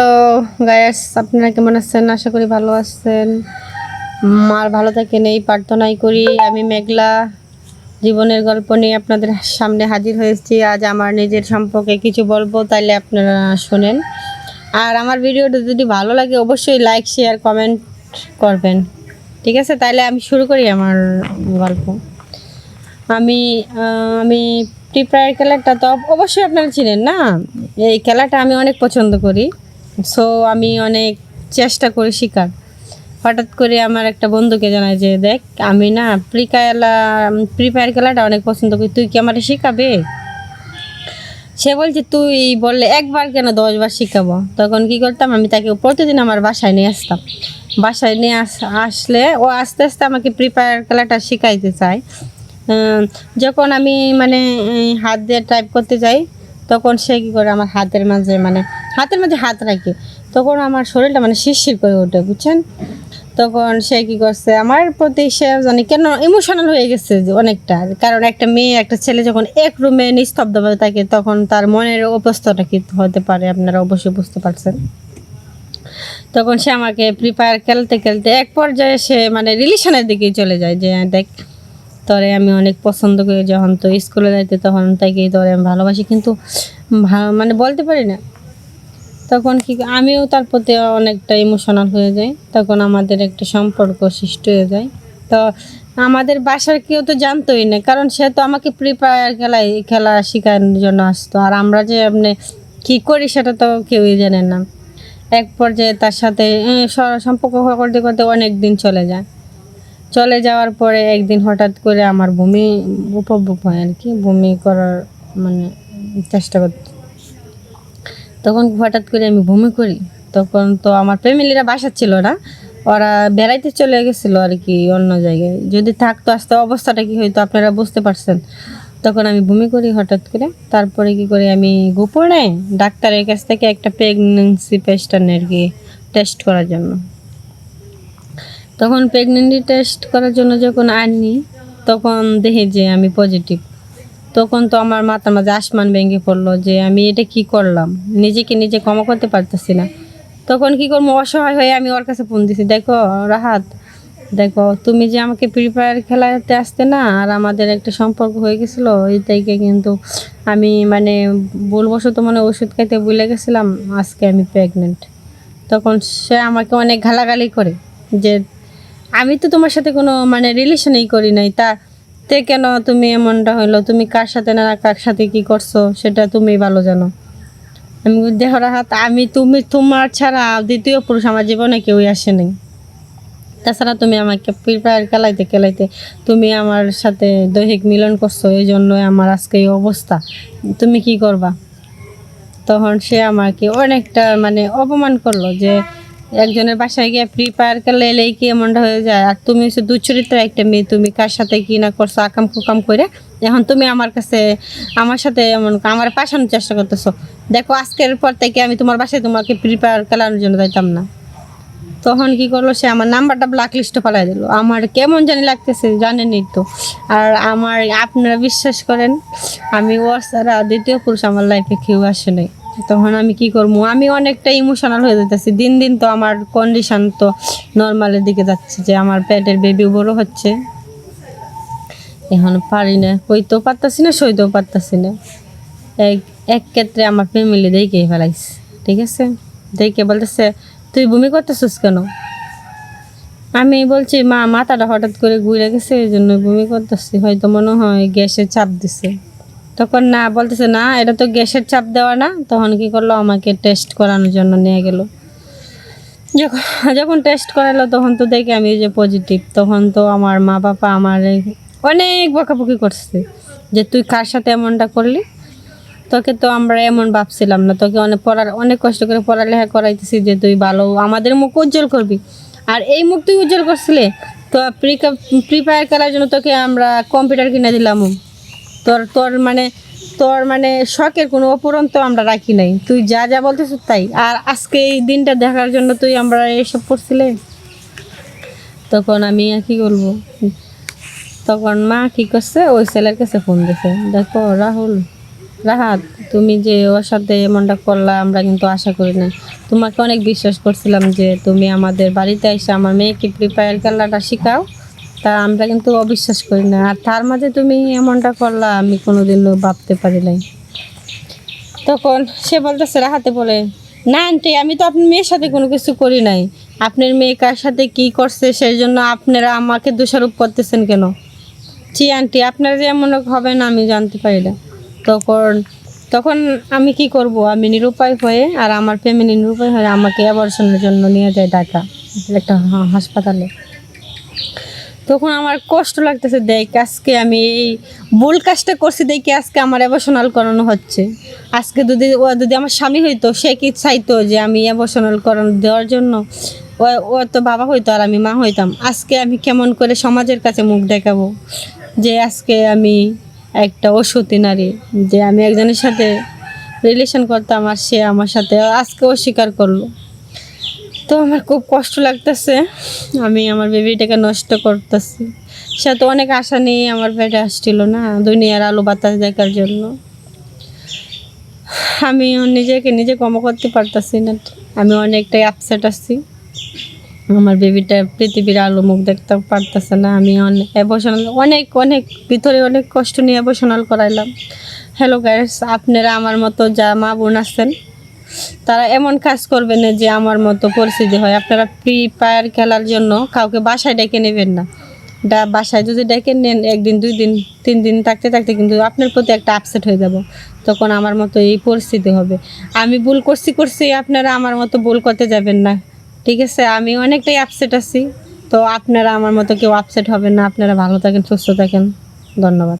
Hello guys, আপনারা কেমন আছেন? আশা করি ভালো আছেন। আর ভালো থাকেন এই প্রার্থনাই করি। আমি মেঘলা জীবনের গল্প নিয়ে আপনাদের সামনে হাজির হয়েছি। আজ আমার নিজের সম্পর্কে কিছু বলবো, তাইলে আপনারা শোনেন। আর আমার ভিডিওটা যদি ভালো লাগে অবশ্যই লাইক, শেয়ার, কমেন্ট করবেন। ঠিক আছে, তাইলে আমি শুরু করি আমার গল্প। আমি আমি ফ্রি ফায়ার খেলাটা তো অবশ্যই আপনারা চিনেন না। এই খেলাটা আমি অনেক পছন্দ করি। সো আমি অনেক চেষ্টা করি শিখার। হঠাৎ করে আমার একটা বন্ধুকে জানায় যে, দেখ আমি না ফ্রি ফায়ার খেলাটা অনেক পছন্দ করি, তুই কি আমার শেখাবে? সে বলছে, তুই বললে একবার কেন 10 বার শিখাবো। তখন কি করতাম, আমি তাকে প্রতিদিন আমার বাসায় নিয়ে আসতাম। বাসায় নিয়ে আসলে ও আস্তে আস্তে আমাকে ফ্রি ফায়ার খেলাটা শিখাইতে চায়। যখন আমি মানে হাত দিয়ে টাইপ করতে যাই, তখন সে কী করে আমার হাতের মাঝে হাত রাখে। তখন আমার শরীরটা মানে শিরশির করে ওঠে, বুঝছেন। তখন সে কী করছে আমার প্রতি, সে জানি কেন ইমোশনাল হয়ে গেছে অনেকটা। কারণ একটা মেয়ে একটা ছেলে যখন এক রুমে নিস্তব্ধভাবে থাকে, তখন তার মনের অবস্থাটা কী হতে পারে আপনারা অবশ্যই বুঝতে পারছেন। তখন সে আমাকে ফ্রি ফায়ার খেলতে খেলতে এক পর্যায়ে সে মানে রিলেশনের দিকেই চলে যায়, যে দেখ তোরে আমি অনেক পছন্দ করি। যখন তো স্কুলে যাইতে তখন তাকে তোরে আমি ভালোবাসি, কিন্তু মানে বলতে পারি না। তখন কি আমিও তার প্রতি অনেকটা ইমোশনাল হয়ে যাই। তখন আমাদের একটা সম্পর্ক সৃষ্টি হয়ে যায়। তো আমাদের বাসার কেউ তো জানতোই না, কারণ সে তো আমাকে ফ্রি ফায়ার খেলা শেখানোর জন্য আসতো। আর আমরা যে আপনি কী করি সেটা তো কেউই জানে না। এক পর্যায়ে তার সাথে সম্পর্ক করতে করতে অনেক দিন চলে যাওয়ার পরে একদিন হঠাৎ করে আমার বমি উপভোগ হয় আর কি, বমি করার মানে চেষ্টা করতে। তখন হঠাৎ করে আমি বমি করি। তখন তো আমার ফ্যামিলিরা বাসা ছিল না, ওরা বেড়াইতে চলে গেছিলো আর কি অন্য জায়গায়। যদি থাকতো আসতে অবস্থাটা কী হইতো আপনারা বুঝতে পারছেন। তখন আমি বমি করি হঠাৎ করে। তারপরে কি করি, আমি গোপনে ডাক্তারের কাছ থেকে একটা প্রেগনেন্সি টেস্ট আনি আর কি, টেস্ট করার জন্য। তখন প্রেগনেন্সি টেস্ট করার জন্য যখন আনি, তখন দেখি যে আমি পজিটিভ। তখন তো আমার মাথার মাঝে আসমান ভেঙে পড়লো যে আমি এটা কি করলাম, নিজেকে নিজে ক্ষমা করতে পারতেছি না। তখন কি করবো, অসহায় হয়ে আমি ওর কাছে ফোন দিছি, দেখো রাহাত, দেখো তুমি যে আমাকে ফ্রি ফায়ার খেলাতে আসতে না, আর আমাদের একটা সম্পর্ক হয়ে গেছিলো এই থেকে, কিন্তু আমি মানে ভুলবশত মানে ওষুধ খাইতে ভুলে গেছিলাম, আজকে আমি প্রেগনেন্ট। তখন সে আমাকে অনেক গালাগালি করে যে আমি তো তোমার সাথে কোনো মানে রিলেশনই করি নাই, তে কেন তুমি এমনটা হইলো, তুমি কার সাথে না কার সাথে কি করছো সেটা তুমি ভালো জানো। আমি দেখো রাহাত, তোমার ছাড়া দ্বিতীয় পুরুষ আমার জীবনে কেউই আসে নাই। তাছাড়া তুমি আমাকে ফ্রি ফায়ার খেলাইতে তুমি আমার সাথে দৈহিক মিলন করছো, এই জন্যই আমার আজকে এই অবস্থা। তুমি কি করবা? তখন সে আমাকে অনেকটা মানে অপমান করলো যে একজনের বাসায় গিয়ে ফ্রি ফায়ার খেলেই কি এমনটা হয়ে যায়, আর তুমি হচ্ছে দুচরিত্র একটা মেয়ে, তুমি কার সাথে কি না করছো আকাম কুকাম করে, এখন তুমি আমার সাথে এমন আমার পাশানোর চেষ্টা করতেছো। দেখো আজকের পর থেকে আমি তোমার বাসায় তোমাকে ফ্রি ফায়ার খেলানোর জন্য যাইতাম না। তখন কি করলো, সে আমার নাম্বারটা ব্ল্যাক লিস্টে ফেলাই দিল। আমার কেমন জানি লাগতেছে জানেনই তো। আর আপনারা বিশ্বাস করেন, আমি ওর ছাড়া দ্বিতীয় পুরুষ আমার লাইফে কেউ আসে নাই। তখন আমি কি করবো, আমি অনেকটা ইমোশনাল হয়ে যেতেছি। দিন দিন তো আমার কন্ডিশন তো নর্মালের দিকে যাচ্ছে, যে আমার পেটের বেবি বড় হচ্ছে। এখন পারি না, কইতেও পারতাছি না, সইতেও পারতাছি না। এক ক্ষেত্রে আমার ফ্যামিলি দেখে ফেলাইছে, ঠিক আছে, দেখে বলতেছে তুই বমি করতেছিস কেন? আমি বলছি মা, মাথাটা হঠাৎ করে ঘুরে গেছে, এই জন্য বমি করতেছি, হয়তো মনে হয় গ্যাসের চাপ দিছে। তখন না বলতেছে না, এটা তো গ্যাসের চাপ দেওয়া না। তখন কি করলো, আমাকে টেস্ট করানোর জন্য নিয়ে গেল। যখন টেস্ট করালো তখন তো দেখি আমি যে পজিটিভ। তখন তো আমার মা বাবা আমার অনেক বকাবকি করছে যে তুই কার সাথে এমনটা করলি, তোকে তো আমরা এমন ভাবছিলাম না, তোকে অনেক কষ্ট করে পড়ালেখা করাইতেছি যে তুই ভালো আমাদের মুখ উজ্জ্বল করবি, আর এই মুখ তুই উজ্জ্বল করছিলে। তো ফ্রি ফায়ার খেলার জন্য তোকে আমরা কম্পিউটার কিনে দিলাম। তোর মানে শখের কোনো অপূরন্ত আমরা রাখি নাই, তুই যা যা বলতেছ তাই। আর আজকে এই দিনটা দেখার জন্য তুই আমরা এসব করছিলে। তখন আমি আর কি বলবো, তখন মা কী করছে, ওই ছেলের কাছে ফোন দিছে, দেখো রাহুল, রাহাত, তুমি যে ওর সাথে এমনটা করলা আমরা কিন্তু আশা করি না। তোমাকে অনেক বিশ্বাস করছিলাম যে তুমি আমাদের বাড়িতে এসে আমার মেয়েকে ফ্রি ফায়ার খেলাটা শেখাও, তা আমরা কিন্তু অবিশ্বাস করি না। আর তার মাঝে তুমি এমনটা করলা আমি কোনোদিনও ভাবতে পারি নাই। তখন সে বলতেছে, রাহাতে বলে, না আন্টি, আমি তো আপনার মেয়ের সাথে কোনো কিছু করি নাই। আপনার মেয়ে কার সাথে কী করছে সেই জন্য আপনারা আমাকে দোষারোপ করতেছেন কেন? জি আন্টি, আপনার যে এমন হবে না আমি জানতে পারি না। তখন তখন আমি কি করব, আমি নিরুপায় হয়ে আর আমার ফ্যামিলি নিরুপায় হয়ে আমাকে অ্যাবর্শনের জন্য নিয়ে যায় ঢাকা একটা হাসপাতালে। তখন আমার কষ্ট লাগতেছে, দেখ আজকে আমি এই ভুল কাজটা করছি, দেখি আজকে আমার অ্যাবর্শনাল করানো হচ্ছে। আজকে যদি আমার স্বামী হইতো, সে কি চাইতো যে আমি অ্যাবর্শনাল করানো দেওয়ার জন্য? ও তো বাবা হইতো আর আমি মা হইতাম। আজকে আমি কেমন করে সমাজের কাছে মুখ দেখাবো যে আজকে আমি একটা অসতী নারী, যে আমি একজনের সাথে রিলেশন করতাম আর সে আমার সাথে আজকে অস্বীকার করলো। তো আমার খুব কষ্ট লাগতেছে, আমি আমার বেবিটাকে নষ্ট করতেছি। সে তো অনেক আশা নিয়ে আমার পেটে আসছিল না, দুনিয়ার আলো বাতাস দেখার জন্য। আমি নিজেকে নিজে ক্ষমা করতে পারতেছি না, আমি অনেকটাই আপসেট আছি। আমার বেবিটা পৃথিবীর আলো মুখ দেখতে পারতেছে না। আমি অনেক অনেক ভিতরে অনেক কষ্ট নিয়ে অ্যাবর্শনাল করাইলাম। হ্যালো গাইস, আপনারা আমার মতো যা মা বোন আছেন তারা এমন কাজ করবেন না যে আমার মতো পরিস্থিতি হয়। আপনারা ফ্রি ফায়ার খেলার জন্য কাউকে বাসায় ডেকে নেবেন না। বাসায় যদি ডেকে নেন, একদিন 2 দিন 3 দিন থাকতে থাকতে কিন্তু আপনার প্রতি একটা আপসেট হয়ে যাব। তখন আমার মতো এই পরিস্থিতি হবে। আমি ভুল করছি, আপনারা আমার মতো ভুল করতে যাবেন না, ঠিক আছে? আমি অনেকটাই আপসেট আছি, তো আপনারা আমার মতো কেউ আপসেট হবেন না। আপনারা ভালো থাকেন, সুস্থ থাকেন, ধন্যবাদ।